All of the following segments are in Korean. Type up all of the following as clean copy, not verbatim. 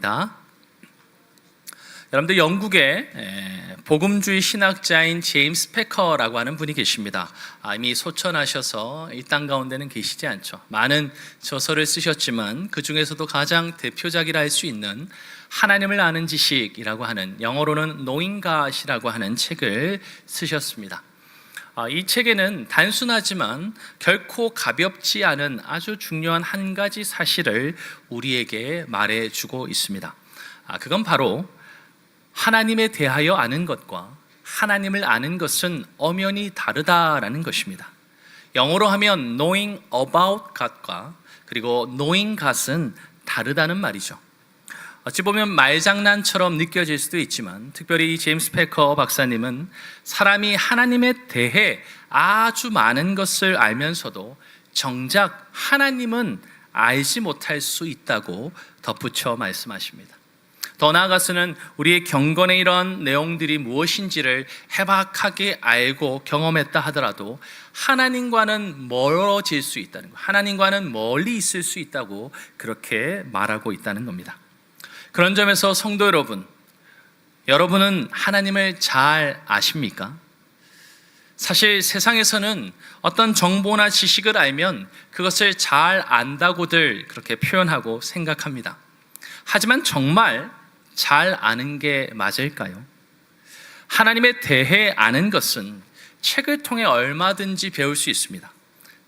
다. 여러분들 영국의 복음주의 신학자인 제임스 패커라고 하는 분이 계십니다. 이미 소천하셔서 이 땅 가운데는 계시지 않죠. 많은 저서를 쓰셨지만 그 중에서도 가장 대표작이라 할 수 있는 하나님을 아는 지식이라고 하는, 영어로는 Knowing God이라고 하는 책을 쓰셨습니다. 이 책에는 단순하지만 결코 가볍지 않은 아주 중요한 한 가지 사실을 우리에게 말해주고 있습니다. 그건 바로 하나님에 대하여 아는 것과 하나님을 아는 것은 엄연히 다르다라는 것입니다. 영어로 하면 knowing about God과 그리고 knowing God은 다르다는 말이죠. 어찌 보면 말장난처럼 느껴질 수도 있지만, 특별히 제임스 패커 박사님은 사람이 하나님에 대해 아주 많은 것을 알면서도 정작 하나님은 알지 못할 수 있다고 덧붙여 말씀하십니다. 더 나아가서는 우리의 경건의 이런 내용들이 무엇인지를 해박하게 알고 경험했다 하더라도 하나님과는 멀어질 수 있다는 것, 하나님과는 멀리 있을 수 있다고 그렇게 말하고 있다는 겁니다. 그런 점에서 성도 여러분, 여러분은 하나님을 잘 아십니까? 사실 세상에서는 어떤 정보나 지식을 알면 그것을 잘 안다고들 그렇게 표현하고 생각합니다. 하지만 정말 잘 아는 게 맞을까요? 하나님에 대해 아는 것은 책을 통해 얼마든지 배울 수 있습니다.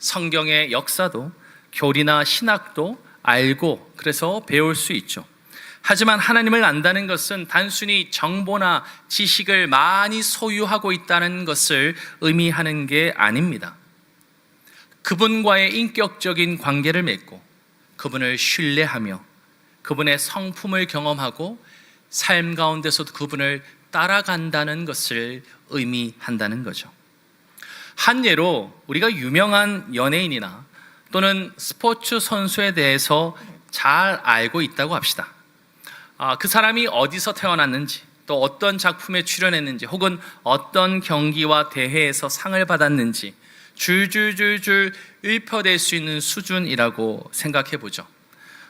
성경의 역사도 교리나 신학도 알고 그래서 배울 수 있죠. 하지만 하나님을 안다는 것은 단순히 정보나 지식을 많이 소유하고 있다는 것을 의미하는 게 아닙니다. 그분과의 인격적인 관계를 맺고 그분을 신뢰하며 그분의 성품을 경험하고 삶 가운데서도 그분을 따라간다는 것을 의미한다는 거죠. 한 예로 우리가 유명한 연예인이나 또는 스포츠 선수에 대해서 잘 알고 있다고 합시다. 그 사람이 어디서 태어났는지, 또 어떤 작품에 출연했는지, 혹은 어떤 경기와 대회에서 상을 받았는지 줄줄줄줄 읊어댈 수 있는 수준이라고 생각해 보죠.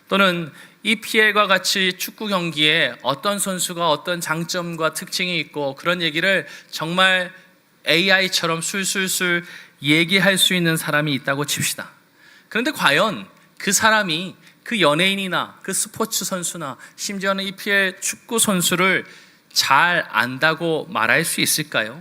또는 EPL과 같이 축구 경기에 어떤 선수가 어떤 장점과 특징이 있고 그런 얘기를 정말 AI처럼 술술술 얘기할 수 있는 사람이 있다고 칩시다. 그런데 과연 그 사람이 그 연예인이나 그 스포츠 선수나 심지어는 EPL 축구 선수를 잘 안다고 말할 수 있을까요?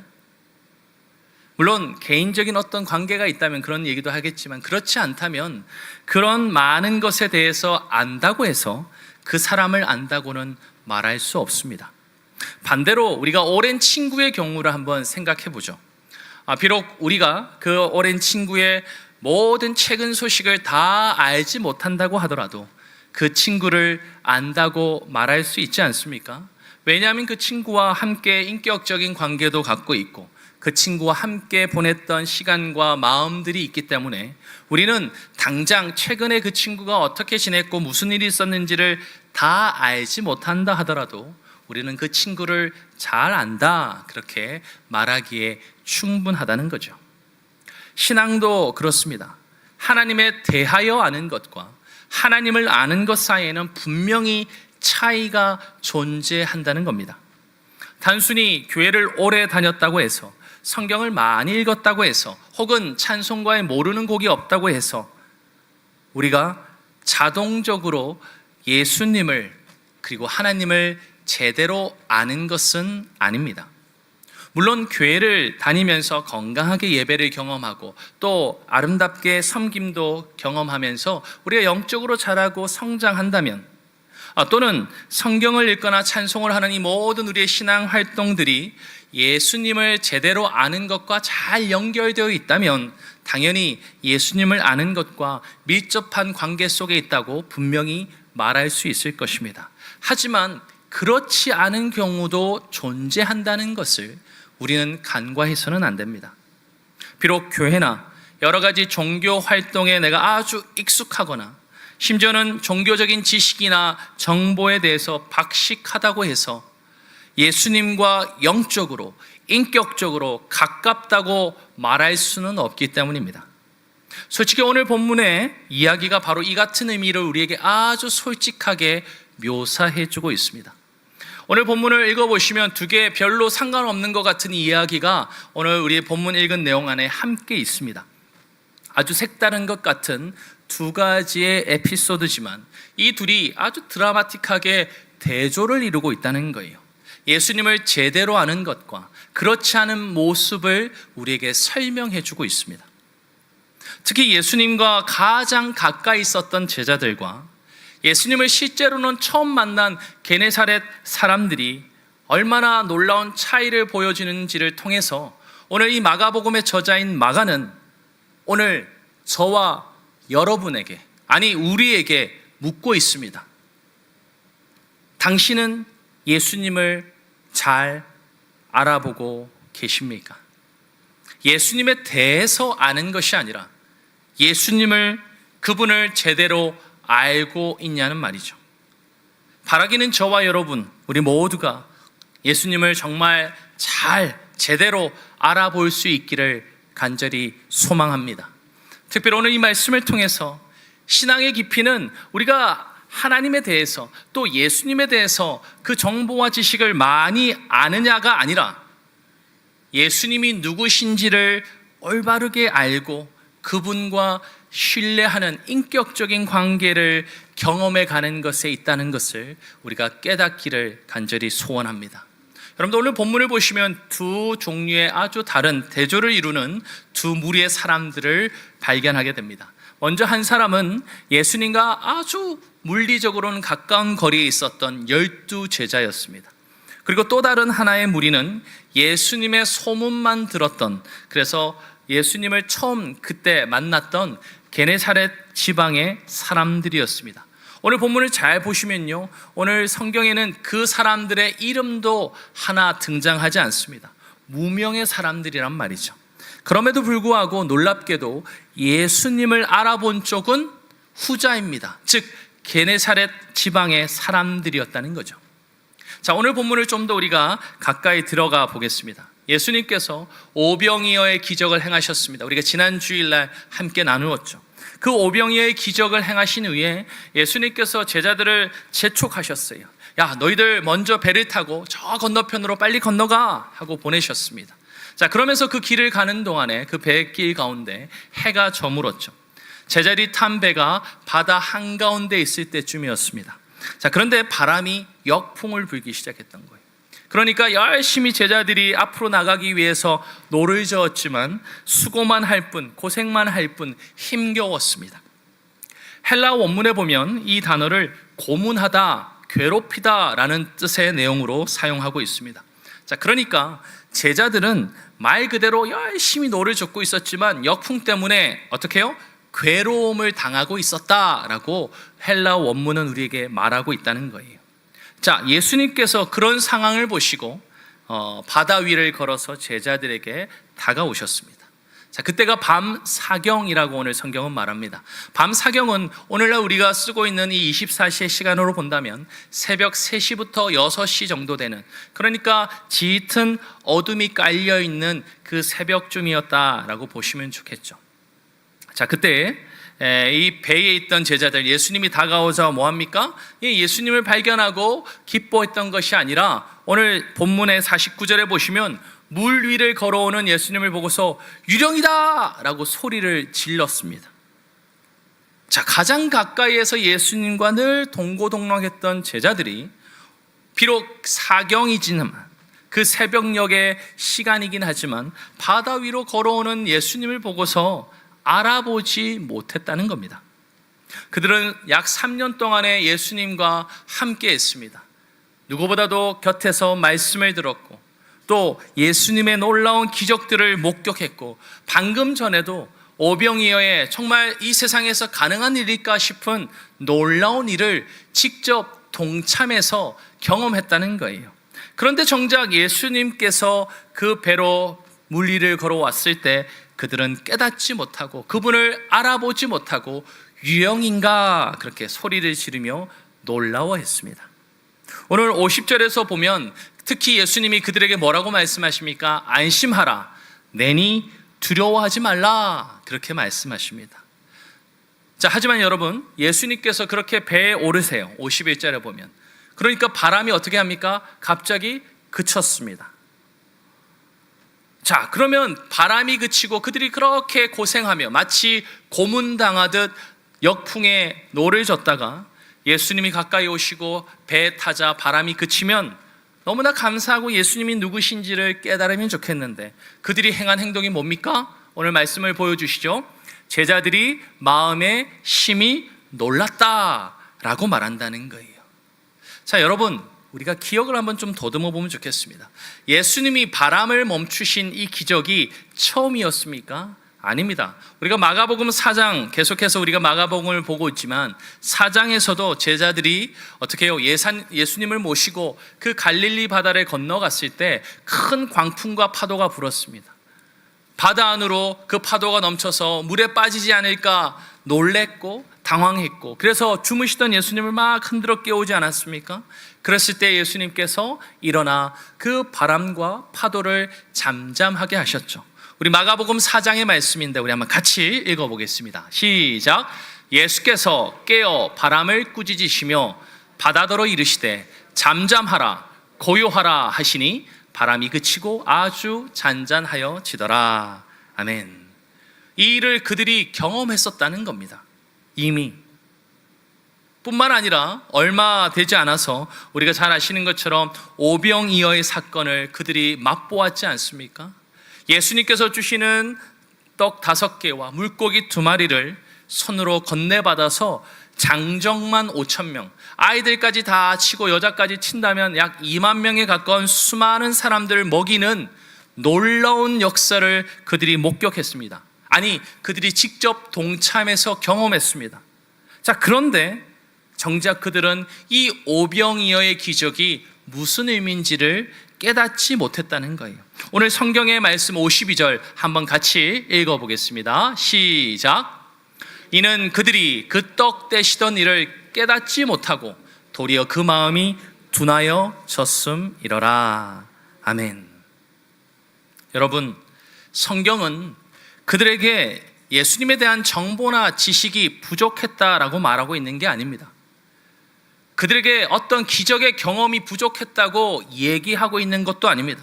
물론 개인적인 어떤 관계가 있다면 그런 얘기도 하겠지만, 그렇지 않다면 그런 많은 것에 대해서 안다고 해서 그 사람을 안다고는 말할 수 없습니다. 반대로 우리가 오랜 친구의 경우를 한번 생각해 보죠. 비록 우리가 그 오랜 친구의 모든 최근 소식을 다 알지 못한다고 하더라도 그 친구를 안다고 말할 수 있지 않습니까? 왜냐하면 그 친구와 함께 인격적인 관계도 갖고 있고 그 친구와 함께 보냈던 시간과 마음들이 있기 때문에 우리는 당장 최근에 그 친구가 어떻게 지냈고 무슨 일이 있었는지를 다 알지 못한다 하더라도 우리는 그 친구를 잘 안다, 그렇게 말하기에 충분하다는 거죠. 신앙도 그렇습니다. 하나님에 대하여 아는 것과 하나님을 아는 것 사이에는 분명히 차이가 존재한다는 겁니다. 단순히 교회를 오래 다녔다고 해서, 성경을 많이 읽었다고 해서, 혹은 찬송가에 모르는 곡이 없다고 해서 우리가 자동적으로 예수님을 그리고 하나님을 제대로 아는 것은 아닙니다. 물론 교회를 다니면서 건강하게 예배를 경험하고 또 아름답게 섬김도 경험하면서 우리가 영적으로 자라고 성장한다면, 또는 성경을 읽거나 찬송을 하는 이 모든 우리의 신앙 활동들이 예수님을 제대로 아는 것과 잘 연결되어 있다면 당연히 예수님을 아는 것과 밀접한 관계 속에 있다고 분명히 말할 수 있을 것입니다. 하지만 그렇지 않은 경우도 존재한다는 것을 우리는 간과해서는 안 됩니다. 비록 교회나 여러 가지 종교 활동에 내가 아주 익숙하거나 심지어는 종교적인 지식이나 정보에 대해서 박식하다고 해서 예수님과 영적으로, 인격적으로 가깝다고 말할 수는 없기 때문입니다. 솔직히 오늘 본문의 이야기가 바로 이 같은 의미를 우리에게 아주 솔직하게 묘사해주고 있습니다. 오늘 본문을 읽어보시면 두 개 별로 상관없는 것 같은 이야기가 오늘 우리 본문 읽은 내용 안에 함께 있습니다. 아주 색다른 것 같은 두 가지의 에피소드지만 이 둘이 아주 드라마틱하게 대조를 이루고 있다는 거예요. 예수님을 제대로 아는 것과 그렇지 않은 모습을 우리에게 설명해 주고 있습니다. 특히 예수님과 가장 가까이 있었던 제자들과 예수님을 실제로는 처음 만난 게네사렛 사람들이 얼마나 놀라운 차이를 보여주는지를 통해서 오늘 이 마가복음의 저자인 마가는 오늘 저와 여러분에게, 아니 우리에게 묻고 있습니다. 당신은 예수님을 잘 알아보고 계십니까? 예수님에 대해서 아는 것이 아니라 그분을 제대로 알고 있냐는 말이죠. 바라기는 저와 여러분, 우리 모두가 예수님을 정말 잘 제대로 알아볼 수 있기를 간절히 소망합니다. 특별히 오늘 이 말씀을 통해서 신앙의 깊이는 우리가 하나님에 대해서 또 예수님에 대해서 그 정보와 지식을 많이 아느냐가 아니라 예수님이 누구신지를 올바르게 알고 그분과 신뢰하는 인격적인 관계를 경험해 가는 것에 있다는 것을 우리가 깨닫기를 간절히 소원합니다. 여러분들 오늘 본문을 보시면 두 종류의 아주 다른 대조를 이루는 두 무리의 사람들을 발견하게 됩니다. 먼저 한 사람은 예수님과 아주 물리적으로는 가까운 거리에 있었던 12 제자였습니다. 그리고 또 다른 하나의 무리는 예수님의 소문만 들었던, 그래서 예수님을 처음 그때 만났던 게네사렛 지방의 사람들이었습니다. 오늘 본문을 잘 보시면요, 오늘 성경에는 그 사람들의 이름도 하나 등장하지 않습니다. 무명의 사람들이란 말이죠. 그럼에도 불구하고 놀랍게도 예수님을 알아본 쪽은 후자입니다. 즉 게네사렛 지방의 사람들이었다는 거죠. 자, 오늘 본문을 좀 더 우리가 가까이 들어가 보겠습니다. 예수님께서 오병이어의 기적을 행하셨습니다. 우리가 지난 주일날 함께 나누었죠. 그 오병이어의 기적을 행하신 후에 예수님께서 제자들을 재촉하셨어요. 야, 너희들 먼저 배를 타고 저 건너편으로 빨리 건너가 하고 보내셨습니다. 자, 그러면서 그 길을 가는 동안에 그 배길 가운데 해가 저물었죠. 제자들이 탄 배가 바다 한가운데 있을 때쯤이었습니다. 자, 그런데 바람이 역풍을 불기 시작했던 거예요. 그러니까 열심히 제자들이 앞으로 나가기 위해서 노를 저었지만 수고만 할 뿐, 고생만 할 뿐 힘겨웠습니다. 헬라어 원문에 보면 이 단어를 고문하다, 괴롭히다 라는 뜻의 내용으로 사용하고 있습니다. 자, 그러니까 제자들은 말 그대로 열심히 노를 젓고 있었지만 역풍 때문에 어떻게 해요? 괴로움을 당하고 있었다라고 헬라어 원문은 우리에게 말하고 있다는 거예요. 자, 예수님께서 그런 상황을 보시고 바다 위를 걸어서 제자들에게 다가오셨습니다. 자, 그때가 밤 사경이라고 오늘 성경은 말합니다. 밤 사경은 오늘날 우리가 쓰고 있는 이 24시의 시간으로 본다면 새벽 3시부터 6시 정도 되는, 그러니까 짙은 어둠이 깔려있는 그 새벽쯤이었다라고 보시면 좋겠죠. 자, 그때 이 배에 있던 제자들, 예수님이 다가오자 뭐합니까? 예수님을 발견하고 기뻐했던 것이 아니라 오늘 본문의 49절에 보시면 물 위를 걸어오는 예수님을 보고서 유령이다! 라고 소리를 질렀습니다. 자, 가장 가까이에서 예수님과 늘 동고동락했던 제자들이 비록 사경이지만 그 새벽녘의 시간이긴 하지만 바다 위로 걸어오는 예수님을 보고서 알아보지 못했다는 겁니다. 그들은 약 3년 동안에 예수님과 함께 했습니다. 누구보다도 곁에서 말씀을 들었고 또 예수님의 놀라운 기적들을 목격했고 방금 전에도 오병이어의 정말 이 세상에서 가능한 일일까 싶은 놀라운 일을 직접 동참해서 경험했다는 거예요. 그런데 정작 예수님께서 그 배로 물 위를 걸어왔을 때 그들은 깨닫지 못하고 그분을 알아보지 못하고 유령인가 그렇게 소리를 지르며 놀라워했습니다. 오늘 50절에서 보면 특히 예수님이 그들에게 뭐라고 말씀하십니까? 안심하라, 내니 두려워하지 말라 그렇게 말씀하십니다. 자, 하지만 여러분, 예수님께서 그렇게 배에 오르세요. 51절에 보면. 그러니까 바람이 어떻게 합니까? 갑자기 그쳤습니다. 자, 그러면 바람이 그치고 그들이 그렇게 고생하며 마치 고문당하듯 역풍에 노를 젓다가 예수님이 가까이 오시고 배에 타자 바람이 그치면 너무나 감사하고 예수님이 누구신지를 깨달으면 좋겠는데 그들이 행한 행동이 뭡니까? 오늘 말씀을 보여주시죠. 제자들이 마음에 심히 놀랐다라고 말한다는 거예요. 자, 여러분, 우리가 기억을 한번 좀 더듬어 보면 좋겠습니다. 예수님이 바람을 멈추신 이 기적이 처음이었습니까? 아닙니다. 우리가 마가복음 4장, 계속해서 우리가 마가복음을 보고 있지만 4장에서도 제자들이 어떻게 해요? 예수님을 모시고 그 갈릴리 바다를 건너갔을 때 큰 광풍과 파도가 불었습니다. 바다 안으로 그 파도가 넘쳐서 물에 빠지지 않을까 놀랬고 당황했고, 그래서 주무시던 예수님을 막 흔들어 깨우지 않았습니까? 그랬을 때 예수님께서 일어나 그 바람과 파도를 잠잠하게 하셨죠. 우리 마가복음 4장의 말씀인데 우리 한번 같이 읽어보겠습니다. 시작. 예수께서 깨어 바람을 꾸짖으시며 바다더러 이르시되 잠잠하라 고요하라 하시니 바람이 그치고 아주 잔잔하여 지더라. 아멘. 이 일을 그들이 경험했었다는 겁니다. 이미. 뿐만 아니라 얼마 되지 않아서 우리가 잘 아시는 것처럼 오병이어의 사건을 그들이 맛보았지 않습니까? 예수님께서 주시는 떡 5개와 물고기 2마리를 손으로 건네받아서 장정만 5,000명, 아이들까지 다 치고 여자까지 친다면 약 2만 명에 가까운 수많은 사람들을 먹이는 놀라운 역사를 그들이 목격했습니다. 아니, 그들이 직접 동참해서 경험했습니다. 자, 그런데 정작 그들은 이 오병이어의 기적이 무슨 의미인지를 깨닫지 못했다는 거예요. 오늘 성경의 말씀 52절 한번 같이 읽어보겠습니다. 시작. 이는 그들이 그 떡 떼시던 일을 깨닫지 못하고 도리어 그 마음이 둔하여 졌음이러라. 아멘. 여러분, 성경은 그들에게 예수님에 대한 정보나 지식이 부족했다라고 말하고 있는 게 아닙니다. 그들에게 어떤 기적의 경험이 부족했다고 얘기하고 있는 것도 아닙니다.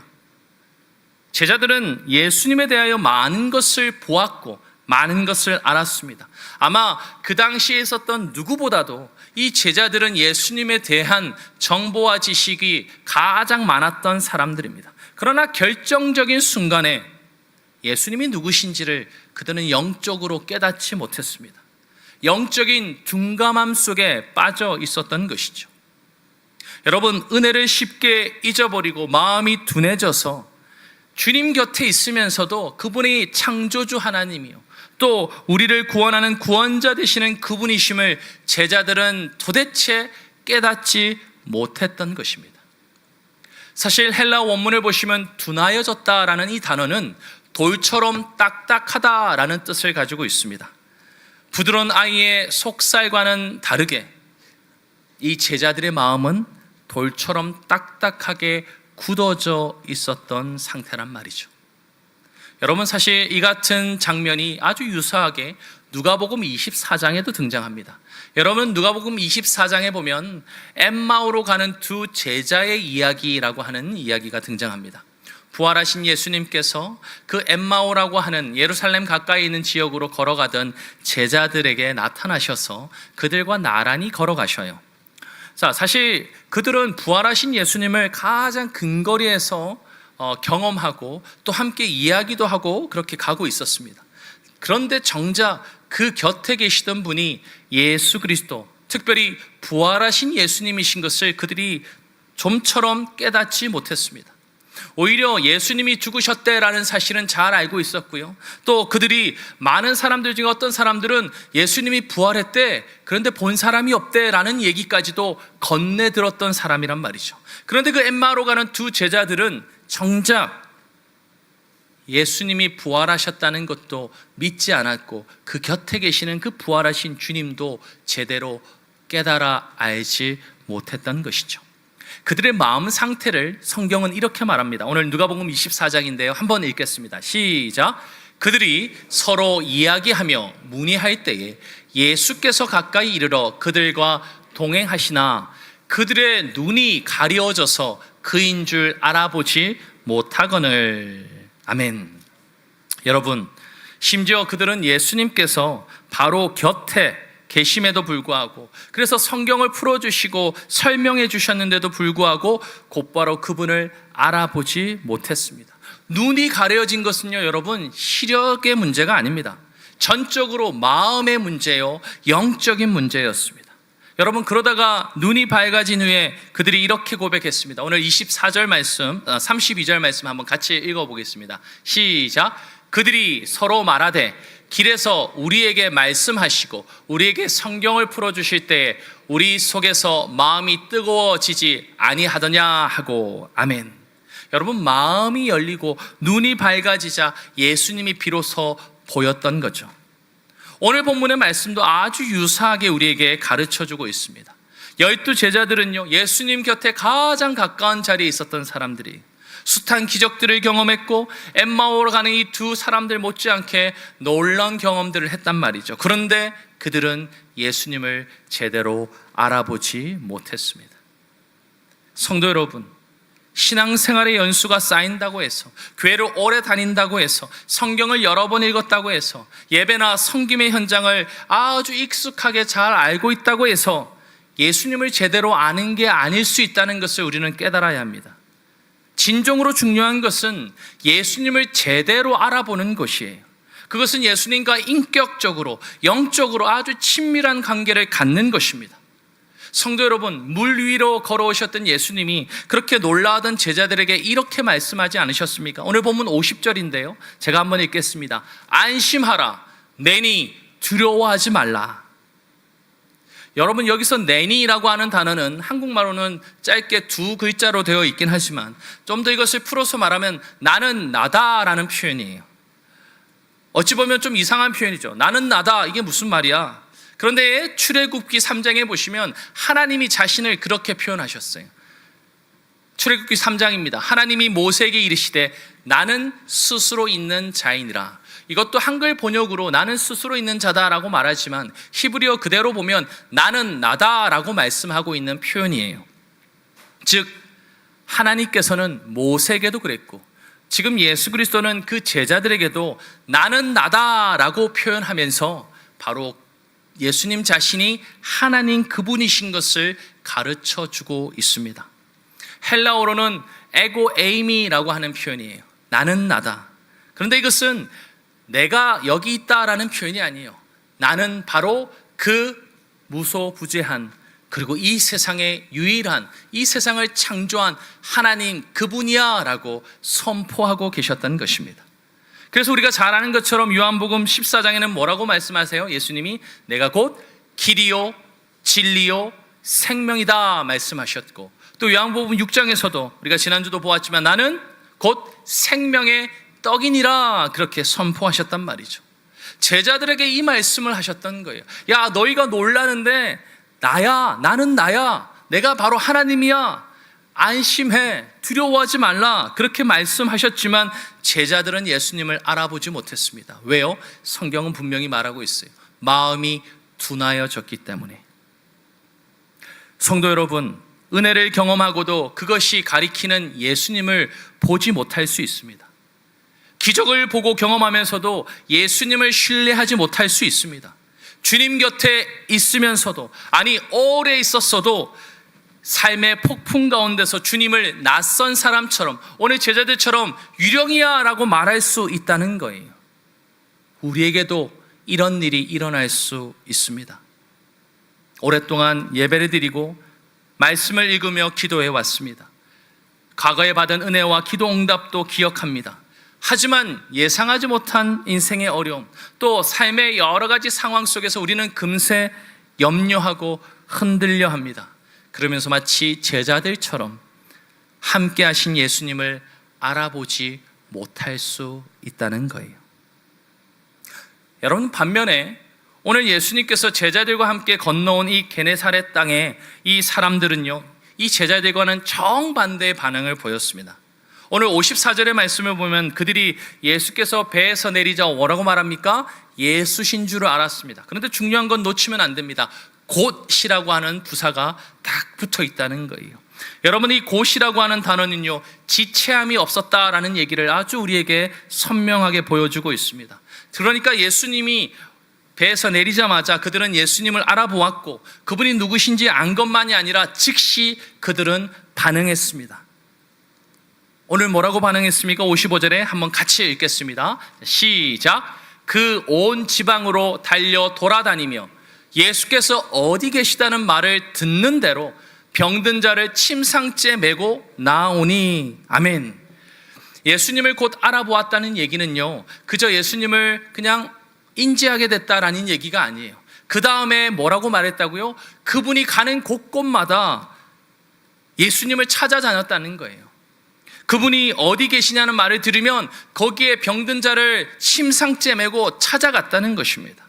제자들은 예수님에 대하여 많은 것을 보았고 많은 것을 알았습니다. 아마 그 당시에 있었던 누구보다도 이 제자들은 예수님에 대한 정보와 지식이 가장 많았던 사람들입니다. 그러나 결정적인 순간에 예수님이 누구신지를 그들은 영적으로 깨닫지 못했습니다. 영적인 둔감함 속에 빠져 있었던 것이죠. 여러분, 은혜를 쉽게 잊어버리고 마음이 둔해져서 주님 곁에 있으면서도 그분이 창조주 하나님이요, 또 우리를 구원하는 구원자 되시는 그분이심을 제자들은 도대체 깨닫지 못했던 것입니다. 사실 헬라 원문을 보시면 둔하여졌다라는 이 단어는 돌처럼 딱딱하다라는 뜻을 가지고 있습니다. 부드러운 아이의 속살과는 다르게 이 제자들의 마음은 돌처럼 딱딱하게 굳어져 있었던 상태란 말이죠. 여러분, 사실 이 같은 장면이 아주 유사하게 누가복음 24장에도 등장합니다. 여러분, 누가복음 24장에 보면 엠마오로 가는 2 제자의 이야기라고 하는 이야기가 등장합니다. 부활하신 예수님께서 그 엠마오라고 하는 예루살렘 가까이 있는 지역으로 걸어가던 제자들에게 나타나셔서 그들과 나란히 걸어가셔요. 자, 사실 그들은 부활하신 예수님을 가장 근거리에서 경험하고 또 함께 이야기도 하고 그렇게 가고 있었습니다. 그런데 정작 그 곁에 계시던 분이 예수 그리스도, 특별히 부활하신 예수님이신 것을 그들이 좀처럼 깨닫지 못했습니다. 오히려 예수님이 죽으셨대라는 사실은 잘 알고 있었고요, 또 그들이 많은 사람들 중에 어떤 사람들은 예수님이 부활했대, 그런데 본 사람이 없대라는 얘기까지도 건네 들었던 사람이란 말이죠. 그런데 그 엠마오로 가는 2 제자들은 정작 예수님이 부활하셨다는 것도 믿지 않았고 그 곁에 계시는 그 부활하신 주님도 제대로 깨달아 알지 못했던 것이죠. 그들의 마음 상태를 성경은 이렇게 말합니다. 오늘 누가복음 24장인데요. 한번 읽겠습니다. 시작. 그들이 서로 이야기하며 문의할 때에 예수께서 가까이 이르러 그들과 동행하시나 그들의 눈이 가려져서 그인 줄 알아보지 못하거늘. 아멘. 여러분, 심지어 그들은 예수님께서 바로 곁에 계심에도 불구하고, 그래서 성경을 풀어주시고 설명해 주셨는데도 불구하고 곧바로 그분을 알아보지 못했습니다. 눈이 가려진 것은요, 여러분, 시력의 문제가 아닙니다. 전적으로 마음의 문제요, 영적인 문제였습니다. 여러분, 그러다가 눈이 밝아진 후에 그들이 이렇게 고백했습니다. 오늘 24절 말씀, 32절 말씀 한번 같이 읽어보겠습니다. 시작. 그들이 서로 말하되 길에서 우리에게 말씀하시고 우리에게 성경을 풀어주실 때에 우리 속에서 마음이 뜨거워지지 아니하더냐 하고. 아멘. 여러분, 마음이 열리고 눈이 밝아지자 예수님이 비로소 보였던 거죠. 오늘 본문의 말씀도 아주 유사하게 우리에게 가르쳐주고 있습니다. 12 제자들은요, 예수님 곁에 가장 가까운 자리에 있었던 사람들이 숱한 기적들을 경험했고 엠마오로 가는 이 두 사람들 못지않게 놀라운 경험들을 했단 말이죠. 그런데 그들은 예수님을 제대로 알아보지 못했습니다. 성도 여러분, 신앙생활의 연수가 쌓인다고 해서, 교회를 오래 다닌다고 해서, 성경을 여러 번 읽었다고 해서, 예배나 섬김의 현장을 아주 익숙하게 잘 알고 있다고 해서 예수님을 제대로 아는 게 아닐 수 있다는 것을 우리는 깨달아야 합니다. 진정으로 중요한 것은 예수님을 제대로 알아보는 것이에요. 그것은 예수님과 인격적으로, 영적으로 아주 친밀한 관계를 갖는 것입니다. 성도 여러분, 물 위로 걸어오셨던 예수님이 그렇게 놀라던 제자들에게 이렇게 말씀하지 않으셨습니까? 오늘 본문 50절인데요, 제가 한번 읽겠습니다. 안심하라, 내니 두려워하지 말라. 여러분, 여기서 내니라고 하는 단어는 한국말로는 짧게 두 글자로 되어 있긴 하지만 좀 더 이것을 풀어서 말하면 나는 나다라는 표현이에요. 어찌 보면 좀 이상한 표현이죠. 나는 나다, 이게 무슨 말이야? 그런데 출애굽기 3장에 보시면 하나님이 자신을 그렇게 표현하셨어요. 출애굽기 3장입니다. 하나님이 모세에게 이르시되 나는 스스로 있는 자이니라. 이것도 한글 번역으로 나는 스스로 있는 자다라고 말하지만 히브리어 그대로 보면 나는 나다라고 말씀하고 있는 표현이에요. 즉 하나님께서는 모세에게도 그랬고 지금 예수 그리스도는 그 제자들에게도 나는 나다라고 표현하면서 바로 예수님 자신이 하나님 그분이신 것을 가르쳐주고 있습니다. 헬라어로는 에고 에이미라고 하는 표현이에요. 나는 나다. 그런데 이것은 내가 여기 있다라는 표현이 아니에요. 나는 바로 그 무소부재한, 그리고 이 세상의 유일한, 이 세상을 창조한 하나님 그분이야 라고 선포하고 계셨던 것입니다. 그래서 우리가 잘 아는 것처럼 요한복음 14장에는 뭐라고 말씀하세요? 예수님이 내가 곧 길이요 진리요 생명이다 말씀하셨고, 또 요한복음 6장에서도 우리가 지난주도 보았지만 나는 곧 생명의 떡이니라 그렇게 선포하셨단 말이죠. 제자들에게 이 말씀을 하셨던 거예요. 야, 너희가 놀라는데 나야, 나는 나야, 내가 바로 하나님이야, 안심해, 두려워하지 말라 그렇게 말씀하셨지만 제자들은 예수님을 알아보지 못했습니다. 왜요? 성경은 분명히 말하고 있어요. 마음이 둔하여졌기 때문에. 성도 여러분, 은혜를 경험하고도 그것이 가리키는 예수님을 보지 못할 수 있습니다. 기적을 보고 경험하면서도 예수님을 신뢰하지 못할 수 있습니다. 주님 곁에 있으면서도, 아니 오래 있었어도 삶의 폭풍 가운데서 주님을 낯선 사람처럼, 오늘 제자들처럼 유령이야 라고 말할 수 있다는 거예요. 우리에게도 이런 일이 일어날 수 있습니다. 오랫동안 예배를 드리고 말씀을 읽으며 기도해 왔습니다. 과거에 받은 은혜와 기도 응답도 기억합니다. 하지만 예상하지 못한 인생의 어려움, 또 삶의 여러 가지 상황 속에서 우리는 금세 염려하고 흔들려 합니다. 그러면서 마치 제자들처럼 함께 하신 예수님을 알아보지 못할 수 있다는 거예요. 여러분, 반면에 오늘 예수님께서 제자들과 함께 건너온 이 게네사렛 땅에 이 사람들은요, 이 제자들과는 정반대의 반응을 보였습니다. 오늘 54절의 말씀을 보면 그들이 예수께서 배에서 내리자 뭐라고 말합니까? 예수신 줄 알았습니다. 그런데 중요한 건 놓치면 안 됩니다. 곧이라고 하는 부사가 딱 붙어 있다는 거예요. 여러분, 이 곧이라고 하는 단어는요, 지체함이 없었다라는 얘기를 아주 우리에게 선명하게 보여주고 있습니다. 그러니까 예수님이 배에서 내리자마자 그들은 예수님을 알아보았고 그분이 누구신지 안 것만이 아니라 즉시 그들은 반응했습니다. 오늘 뭐라고 반응했습니까? 55절에 한번 같이 읽겠습니다. 시작. 그 온 지방으로 달려 돌아다니며 예수께서 어디 계시다는 말을 듣는 대로 병든 자를 침상째 메고 나오니. 아멘. 예수님을 곧 알아보았다는 얘기는요, 그저 예수님을 그냥 인지하게 됐다라는 얘기가 아니에요. 그 다음에 뭐라고 말했다고요? 그분이 가는 곳곳마다 예수님을 찾아다녔다는 거예요. 그분이 어디 계시냐는 말을 들으면 거기에 병든 자를 침상째 메고 찾아갔다는 것입니다.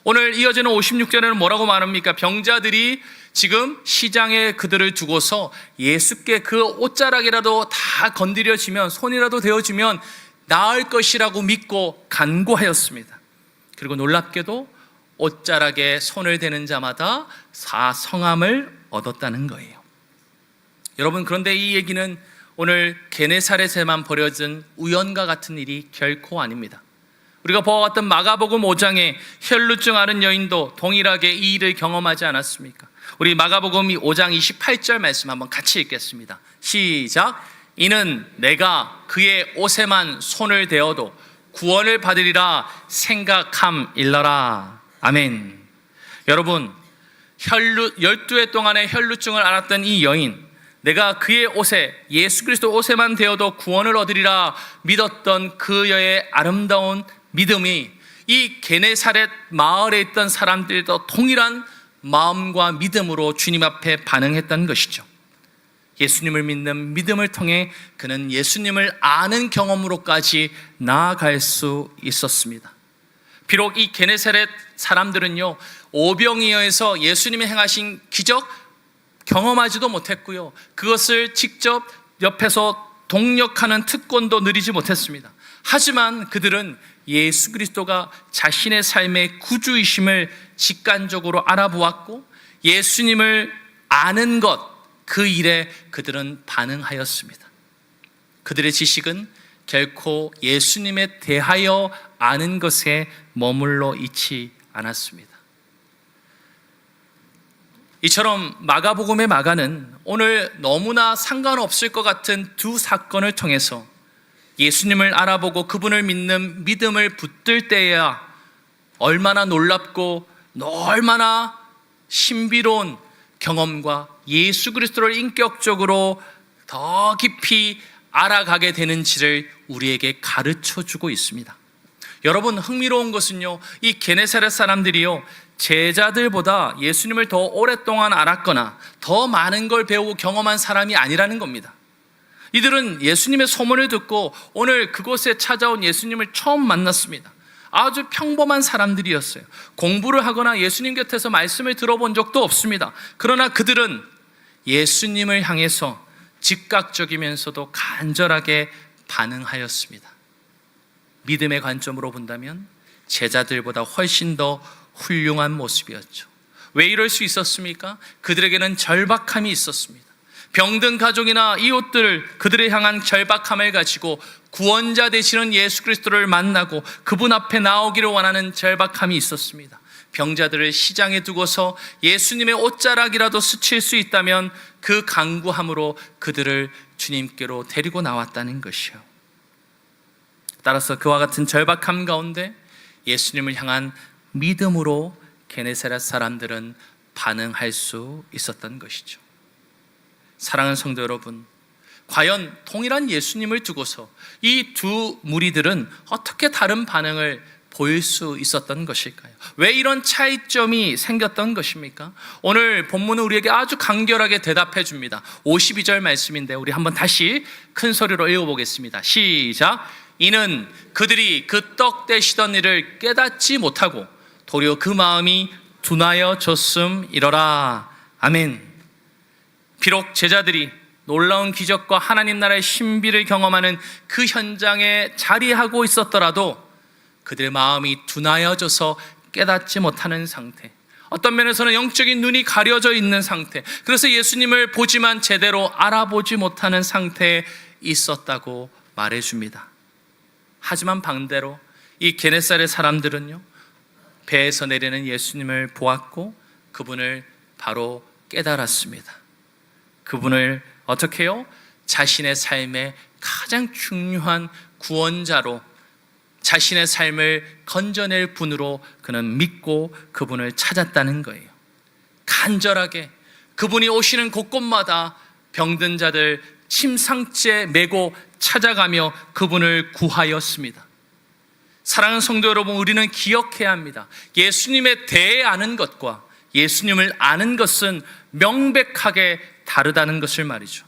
오늘 이어지는 56절에는 뭐라고 말합니까? 병자들이 지금 시장에 그들을 두고서 예수께 그 옷자락이라도 다 건드려지면, 손이라도 대어지면 나을 것이라고 믿고 간구하였습니다. 그리고 놀랍게도 옷자락에 손을 대는 자마다 성함을 얻었다는 거예요. 여러분, 그런데 이 얘기는 오늘 게네사렛에만 벌어진 우연과 같은 일이 결코 아닙니다. 우리가 보아왔던 마가복음 5장에 혈루증 앓은 여인도 동일하게 이 일을 경험하지 않았습니까? 우리 마가복음 5장 28절 말씀 한번 같이 읽겠습니다. 시작. 이는 내가 그의 옷에만 손을 대어도 구원을 받으리라 생각함일러라. 아멘. 여러분, 12해 동안의 혈루증을 앓았던 이 여인, 내가 그의 옷에, 예수 그리스도 옷에만 대어도 구원을 얻으리라 믿었던 그의 아름다운 믿음이 이 게네사렛 마을에 있던 사람들도 동일한 마음과 믿음으로 주님 앞에 반응했던 것이죠. 예수님을 믿는 믿음을 통해 그는 예수님을 아는 경험으로까지 나아갈 수 있었습니다. 비록 이 게네사렛 사람들은요, 오병이어에서 예수님이 행하신 기적 경험하지도 못했고요, 그것을 직접 옆에서 동력하는 특권도 누리지 못했습니다. 하지만 그들은 예수 그리스도가 자신의 삶의 구주이심을 직관적으로 알아보았고 예수님을 아는 것, 그 일에 그들은 반응하였습니다. 그들의 지식은 결코 예수님에 대하여 아는 것에 머물러 있지 않았습니다. 이처럼 마가복음의 마가는 오늘 너무나 상관없을 것 같은 두 사건을 통해서 예수님을 알아보고 그분을 믿는 믿음을 붙들 때에야 얼마나 놀랍고 얼마나 신비로운 경험과 예수 그리스도를 인격적으로 더 깊이 알아가게 되는지를 우리에게 가르쳐 주고 있습니다. 여러분, 흥미로운 것은요, 이 게네사렛 사람들이요, 제자들보다 예수님을 더 오랫동안 알았거나 더 많은 걸 배우고 경험한 사람이 아니라는 겁니다. 이들은 예수님의 소문을 듣고 오늘 그곳에 찾아온 예수님을 처음 만났습니다. 아주 평범한 사람들이었어요. 공부를 하거나 예수님 곁에서 말씀을 들어본 적도 없습니다. 그러나 그들은 예수님을 향해서 즉각적이면서도 간절하게 반응하였습니다. 믿음의 관점으로 본다면 제자들보다 훨씬 더 훌륭한 모습이었죠. 왜 이럴 수 있었습니까? 그들에게는 절박함이 있었습니다. 병든 가족이나 이웃들, 그들을 향한 절박함을 가지고 구원자 되시는 예수 그리스도를 만나고 그분 앞에 나오기를 원하는 절박함이 있었습니다. 병자들을 시장에 두고서 예수님의 옷자락이라도 스칠 수 있다면 그 간구함으로 그들을 주님께로 데리고 나왔다는 것이요. 따라서 그와 같은 절박함 가운데 예수님을 향한 믿음으로 게네사렛 사람들은 반응할 수 있었던 것이죠. 사랑하는 성도 여러분, 과연 동일한 예수님을 두고서 이 두 무리들은 어떻게 다른 반응을 보일 수 있었던 것일까요? 왜 이런 차이점이 생겼던 것입니까? 오늘 본문은 우리에게 아주 간결하게 대답해 줍니다. 52절 말씀인데 우리 한번 다시 큰 소리로 읽어보겠습니다. 시작. 이는 그들이 그 떡 떼시던 일을 깨닫지 못하고 도리어 그 마음이 둔하여 졌음이러라. 아멘. 비록 제자들이 놀라운 기적과 하나님 나라의 신비를 경험하는 그 현장에 자리하고 있었더라도 그들의 마음이 둔하여져서 깨닫지 못하는 상태, 어떤 면에서는 영적인 눈이 가려져 있는 상태, 그래서 예수님을 보지만 제대로 알아보지 못하는 상태에 있었다고 말해줍니다. 하지만 반대로 이 게네사렛 사람들은요, 배에서 내리는 예수님을 보았고 그분을 바로 깨달았습니다. 그분을 어떻게 해요? 자신의 삶의 가장 중요한 구원자로, 자신의 삶을 건져낼 분으로 그는 믿고 그분을 찾았다는 거예요. 간절하게 그분이 오시는 곳곳마다 병든 자들 침상째 메고 찾아가며 그분을 구하였습니다. 사랑하는 성도 여러분, 우리는 기억해야 합니다. 예수님에 대해 아는 것과 예수님을 아는 것은 명백하게 다르다는 것을 말이죠.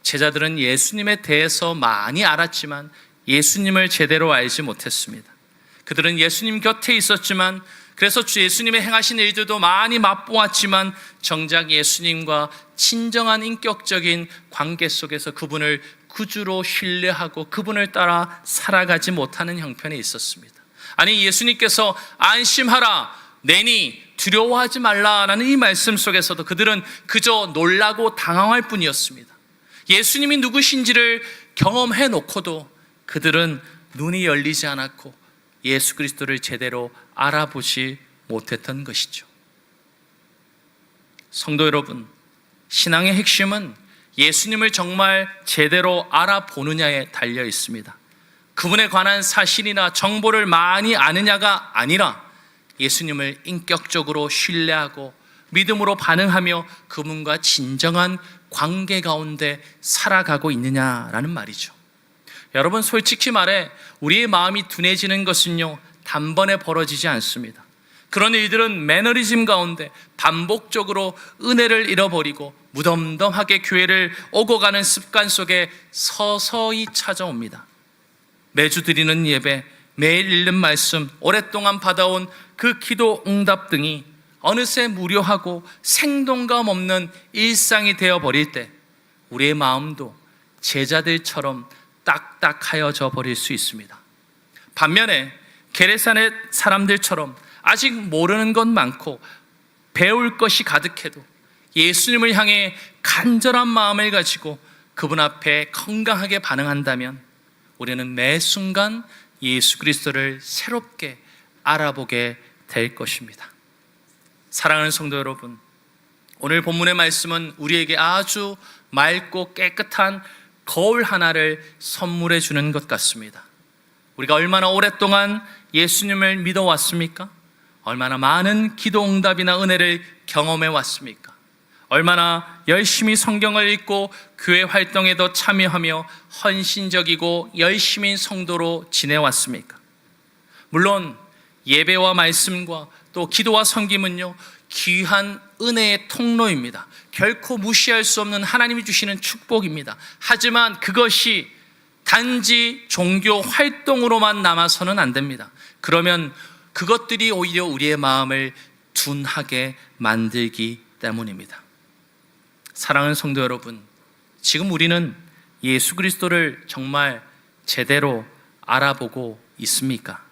제자들은 예수님에 대해서 많이 알았지만 예수님을 제대로 알지 못했습니다. 그들은 예수님 곁에 있었지만, 그래서 예수님의 행하신 일들도 많이 맛보았지만 정작 예수님과 친정한 인격적인 관계 속에서 그분을 구주로 신뢰하고 그분을 따라 살아가지 못하는 형편에 있었습니다. 아니, 예수님께서 안심하라, 내니 두려워하지 말라라는 이 말씀 속에서도 그들은 그저 놀라고 당황할 뿐이었습니다. 예수님이 누구신지를 경험해 놓고도 그들은 눈이 열리지 않았고 예수 그리스도를 제대로 알아보지 못했던 것이죠. 성도 여러분, 신앙의 핵심은 예수님을 정말 제대로 알아보느냐에 달려 있습니다. 그분에 관한 사실이나 정보를 많이 아느냐가 아니라 예수님을 인격적으로 신뢰하고 믿음으로 반응하며 그분과 진정한 관계 가운데 살아가고 있느냐라는 말이죠. 여러분, 솔직히 말해 우리의 마음이 둔해지는 것은요, 단번에 벌어지지 않습니다. 그런 일들은 매너리즘 가운데 반복적으로 은혜를 잃어버리고 무덤덤하게 교회를 오고 가는 습관 속에 서서히 찾아옵니다. 매주 드리는 예배, 매일 읽는 말씀, 오랫동안 받아온 그 기도 응답 등이 어느새 무료하고 생동감 없는 일상이 되어버릴 때 우리의 마음도 제자들처럼 딱딱하여져 버릴 수 있습니다. 반면에 게네사렛 사람들처럼 아직 모르는 것 많고 배울 것이 가득해도 예수님을 향해 간절한 마음을 가지고 그분 앞에 건강하게 반응한다면 우리는 매 순간 예수 그리스도를 새롭게 알아보게 될 것입니다. 사랑하는 성도 여러분, 오늘 본문의 말씀은 우리에게 아주 맑고 깨끗한 거울 하나를 선물해 주는 것 같습니다. 우리가 얼마나 오랫동안 예수님을 믿어왔습니까? 얼마나 많은 기도 응답이나 은혜를 경험해 왔습니까? 얼마나 열심히 성경을 읽고 교회 활동에도 참여하며 헌신적이고 열심인 성도로 지내왔습니까? 물론 예배와 말씀과 또 기도와 섬김은요, 귀한 은혜의 통로입니다. 결코 무시할 수 없는 하나님이 주시는 축복입니다. 하지만 그것이 단지 종교 활동으로만 남아서는 안 됩니다. 그러면 그것들이 오히려 우리의 마음을 둔하게 만들기 때문입니다. 사랑하는 성도 여러분, 지금 우리는 예수 그리스도를 정말 제대로 알아보고 있습니까?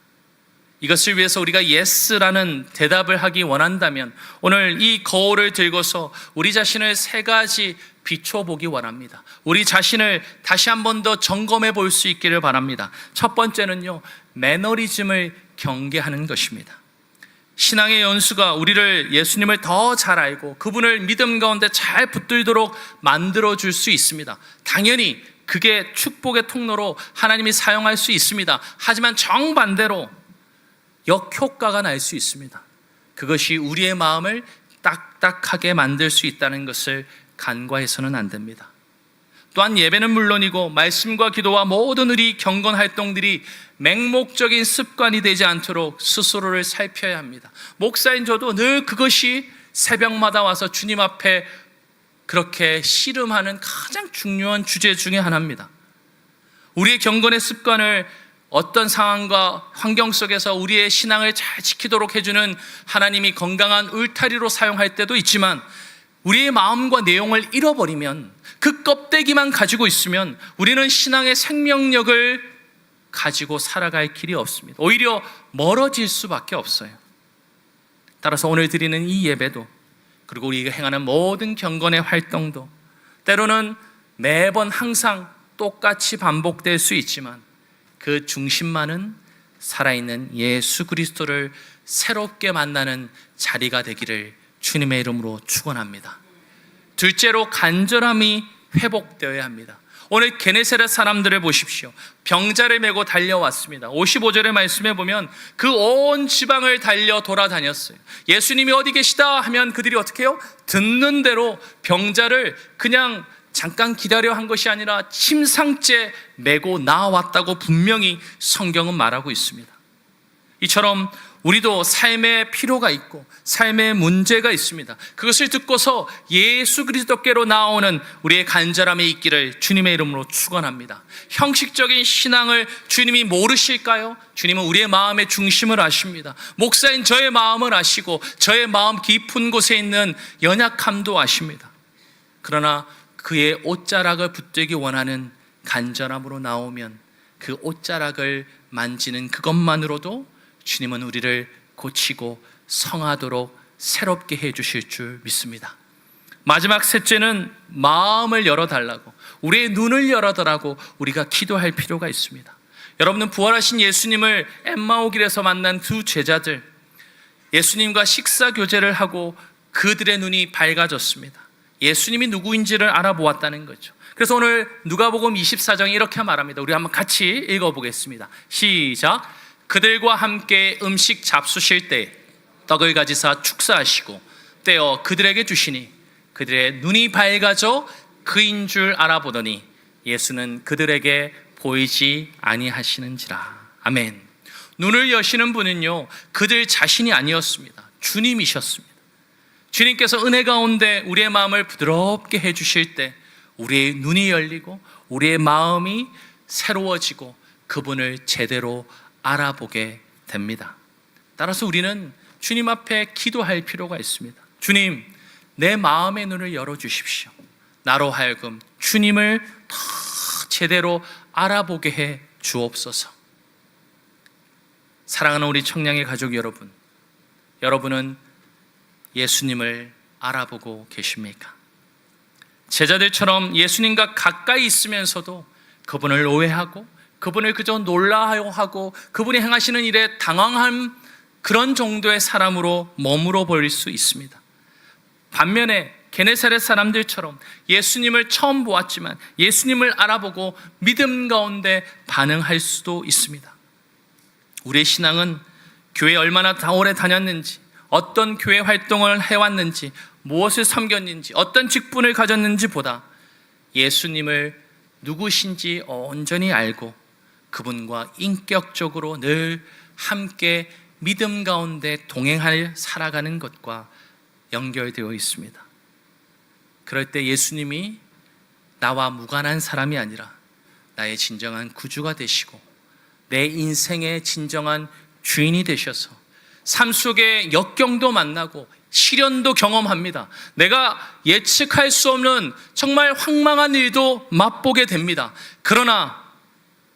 이것을 위해서 우리가 예스라는 대답을 하기 원한다면 오늘 이 거울을 들고서 우리 자신을 세 가지 비춰보기 원합니다. 우리 자신을 다시 한 번 더 점검해 볼 수 있기를 바랍니다. 첫 번째는요, 매너리즘을 경계하는 것입니다. 신앙의 연수가 우리를 예수님을 더 잘 알고 그분을 믿음 가운데 잘 붙들도록 만들어줄 수 있습니다. 당연히 그게 축복의 통로로 하나님이 사용할 수 있습니다. 하지만 정반대로 역효과가 날 수 있습니다. 그것이 우리의 마음을 딱딱하게 만들 수 있다는 것을 간과해서는 안 됩니다. 또한 예배는 물론이고 말씀과 기도와 모든 우리 경건 활동들이 맹목적인 습관이 되지 않도록 스스로를 살펴야 합니다. 목사인 저도 늘 그것이 새벽마다 와서 주님 앞에 그렇게 씨름하는 가장 중요한 주제 중에 하나입니다. 우리의 경건의 습관을 어떤 상황과 환경 속에서 우리의 신앙을 잘 지키도록 해주는 하나님이 건강한 울타리로 사용할 때도 있지만, 우리의 마음과 내용을 잃어버리면, 그 껍데기만 가지고 있으면 우리는 신앙의 생명력을 가지고 살아갈 길이 없습니다. 오히려 멀어질 수밖에 없어요. 따라서 오늘 드리는 이 예배도, 그리고 우리가 행하는 모든 경건의 활동도 때로는 매번 항상 똑같이 반복될 수 있지만 그 중심만은 살아있는 예수 그리스도를 새롭게 만나는 자리가 되기를 주님의 이름으로 축원합니다. 둘째로, 간절함이 회복되어야 합니다. 오늘 게네사렛 사람들을 보십시오. 병자를 메고 달려왔습니다. 55절의 말씀에 보면 그 온 지방을 달려 돌아다녔어요. 예수님이 어디 계시다 하면 그들이 어떻게 해요? 듣는 대로 병자를 그냥 잠깐 기다려 한 것이 아니라 침상째 메고 나왔다고 분명히 성경은 말하고 있습니다. 이처럼 우리도 삶의 필요가 있고 삶의 문제가 있습니다. 그것을 듣고서 예수 그리스도께로 나오는 우리의 간절함이 있기를 주님의 이름으로 축원합니다. 형식적인 신앙을 주님이 모르실까요? 주님은 우리의 마음의 중심을 아십니다. 목사인 저의 마음을 아시고 저의 마음 깊은 곳에 있는 연약함도 아십니다. 그러나 그의 옷자락을 붙들기 원하는 간절함으로 나오면 그 옷자락을 만지는 그것만으로도 주님은 우리를 고치고 성하도록 새롭게 해주실 줄 믿습니다. 마지막 셋째는 마음을 열어달라고, 우리의 눈을 열어달라고 우리가 기도할 필요가 있습니다. 여러분은 부활하신 예수님을 엠마오길에서 만난 두 제자들, 예수님과 식사 교제를 하고 그들의 눈이 밝아졌습니다. 예수님이 누구인지를 알아보았다는 거죠. 그래서 오늘 누가복음 24장이 이렇게 말합니다. 우리 한번 같이 읽어보겠습니다. 시작. 그들과 함께 음식 잡수실 때 떡을 가지사 축사하시고 떼어 그들에게 주시니 그들의 눈이 밝아져 그인 줄 알아보더니 예수는 그들에게 보이지 아니하시는지라. 아멘. 눈을 여시는 분은요, 그들 자신이 아니었습니다. 주님이셨습니다. 주님께서 은혜 가운데 우리의 마음을 부드럽게 해주실 때 우리의 눈이 열리고 우리의 마음이 새로워지고 그분을 제대로 알아보게 됩니다. 따라서 우리는 주님 앞에 기도할 필요가 있습니다. 주님, 내 마음의 눈을 열어주십시오. 나로 하여금 주님을 더 제대로 알아보게 해 주옵소서. 사랑하는 우리 청량의 가족 여러분, 여러분은 예수님을 알아보고 계십니까? 제자들처럼 예수님과 가까이 있으면서도 그분을 오해하고 그분을 그저 놀라워하고 그분이 행하시는 일에 당황한 그런 정도의 사람으로 머물러 버릴 수 있습니다. 반면에 게네사렛 사람들처럼 예수님을 처음 보았지만 예수님을 알아보고 믿음 가운데 반응할 수도 있습니다. 우리의 신앙은 교회 얼마나 오래 다녔는지, 어떤 교회 활동을 해왔는지, 무엇을 섬겼는지, 어떤 직분을 가졌는지 보다 예수님을 누구신지 온전히 알고 그분과 인격적으로 늘 함께 믿음 가운데 동행할 살아가는 것과 연결되어 있습니다. 그럴 때 예수님이 나와 무관한 사람이 아니라 나의 진정한 구주가 되시고 내 인생의 진정한 주인이 되셔서 삶 속에 역경도 만나고 시련도 경험합니다. 내가 예측할 수 없는 정말 황망한 일도 맛보게 됩니다. 그러나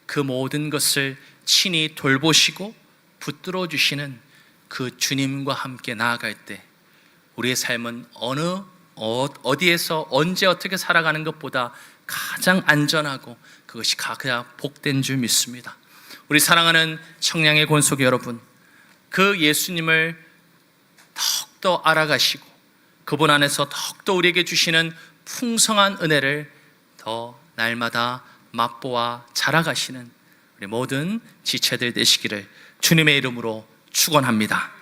그 모든 것을 친히 돌보시고 붙들어 주시는 그 주님과 함께 나아갈 때 우리의 삶은 어디에서 언제 어떻게 살아가는 것보다 가장 안전하고 그것이 가장 복된 줄 믿습니다. 우리 사랑하는 청량의 권속 여러분, 그 예수님을 더욱더 알아가시고 그분 안에서 더욱더 우리에게 주시는 풍성한 은혜를 더 날마다 맛보아 자라가시는 우리 모든 지체들 되시기를 주님의 이름으로 축원합니다.